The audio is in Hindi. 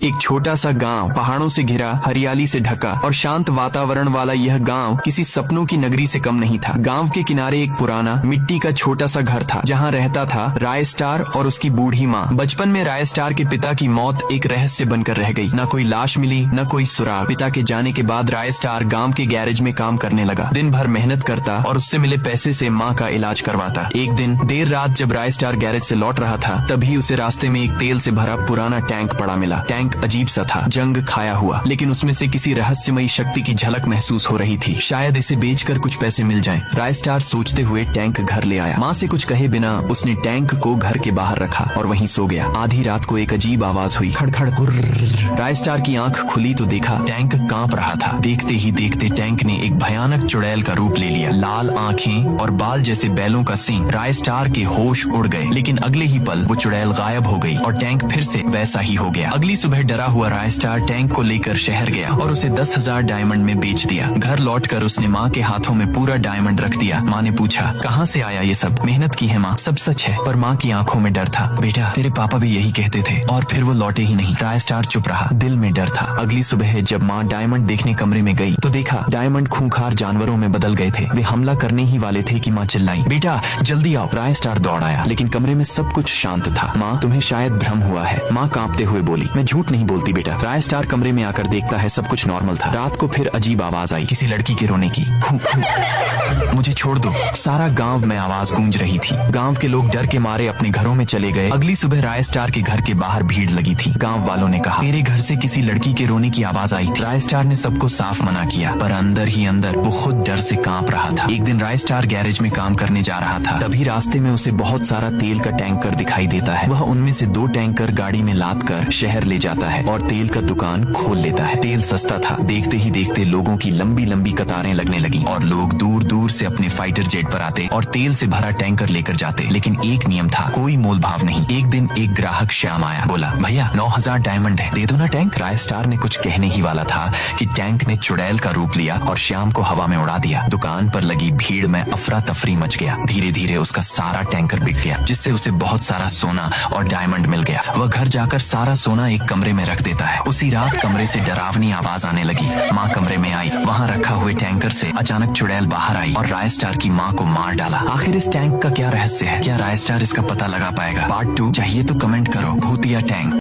एक छोटा सा गांव, पहाड़ों से घिरा, हरियाली से ढका और शांत वातावरण वाला यह गांव किसी सपनों की नगरी से कम नहीं था। गांव के किनारे एक पुराना मिट्टी का छोटा सा घर था, जहां रहता था राय स्टार और उसकी बूढ़ी माँ। बचपन में राय स्टार के पिता की मौत एक रहस्य बनकर रह गई। न कोई लाश मिली, न कोई सुराग। पिता के जाने के बाद राय स्टार गांव के गैरेज में काम करने लगा। दिन भर मेहनत करता और उससे मिले पैसे से माँ का इलाज करवाता। एक दिन देर रात जब राय स्टार गैरेज से लौट रहा था, तभी उसे रास्ते में एक तेल से भरा पुराना टैंक पड़ा मिला। टैंक अजीब सा था, जंग खाया हुआ, लेकिन उसमें से किसी रहस्यमयी शक्ति की झलक महसूस हो रही थी। शायद इसे बेचकर कुछ पैसे मिल जाएं। राय स्टार सोचते हुए टैंक घर ले आया। माँ से कुछ कहे बिना उसने टैंक को घर के बाहर रखा और वहीं सो गया। आधी रात को एक अजीब आवाज हुई, खड़खड़ गुर्र। राय स्टार की आंख खुली तो देखा टैंक कांप रहा था। देखते ही देखते टैंक ने एक भयानक चुड़ैल का रूप ले लिया। लाल आंखें और बाल जैसे बैलों का सींग। राय स्टार के होश उड़ गए, लेकिन अगले ही पल वो चुड़ैल गायब हो गई और टैंक फिर से वैसा ही हो गया। अगली सुबह डरा हुआ राय स्टार टैंक को लेकर शहर गया और उसे 10,000 डायमंड में बेच दिया। घर लौटकर उसने माँ के हाथों में पूरा डायमंड रख दिया। माँ ने पूछा, कहाँ से आया ये सब? मेहनत की है माँ, सब सच है। पर माँ की आंखों में डर था। बेटा, तेरे पापा भी यही कहते थे। और फिर वो लौटे ही नहीं। राय स्टार चुप रहा, दिल में डर था। अगली सुबह जब माँ डायमंड देखने कमरे में गई तो देखा डायमंड खूंखार जानवरों में बदल गए थे। वे हमला करने ही वाले थे कि माँ चिल्लाई, बेटा जल्दी आओ। राय स्टार दौड़ आया, लेकिन कमरे में सब कुछ शांत था। माँ, तुम्हें शायद भ्रम हुआ है। माँ कांपते हुए बोली, मैं झूठ नहीं बोलती बेटा। राय स्टार कमरे में आकर देखता है सब कुछ नॉर्मल था। रात को फिर अजीब आवाज आई, किसी लड़की के रोने की। मुझे छोड़ दो। सारा गांव में आवाज गूंज रही थी। गांव के लोग डर के मारे अपने घरों में चले गए। अगली सुबह राय स्टार के घर के बाहर भीड़ लगी थी। गांव वालों ने कहा, तेरे घर से किसी लड़की के रोने की आवाज आई थी। राय स्टार ने सबको साफ मना किया, पर अंदर ही अंदर वो खुद डर से कांप रहा था। एक दिन राय स्टार गैरेज में काम करने जा रहा था। तभी रास्ते में उसे बहुत सारा तेल का टैंकर दिखाई देता है। वह उनमें से 2 टैंकर गाड़ी में लाद कर शहर ले जाता है और तेल का दुकान खोल लेता है। तेल सस्ता था। देखते ही देखते लोगों की लंबी लंबी कतारें लगने लगी और लोग दूर दूर से अपने फाइटर जेट पर आते और तेल से भरा टैंकर लेकर जाते। लेकिन एक नियम था, कोई मोल भाव नहीं। एक दिन एक ग्राहक श्याम आया, बोला, भैया 9,000 डायमंड है, दे दो ना टैंक। राय स्टार ने कुछ कहने ही वाला था कि टैंक ने चुड़ैल का रूप लिया और श्याम को हवा में उड़ा दिया। दुकान पर लगी भीड़ में अफरा तफरी मच गया। धीरे धीरे उसका सारा टैंकर बिक गया, जिससे उसे बहुत सारा सोना और डायमंड मिल गया। वह घर जाकर सारा सोना एक कमरे में रख देता है। उसी रात कमरे से डरावनी आवाज आने लगी। माँ कमरे में आई। वहाँ रखा हुए टैंकर से अचानक चुड़ैल बाहर आई और राय स्टार की माँ को मार डाला। आखिर इस टैंक का क्या रहस्य है? क्या राय स्टार इसका पता लगा पाएगा? पार्ट 2 चाहिए तो कमेंट करो। भूतिया टैंक।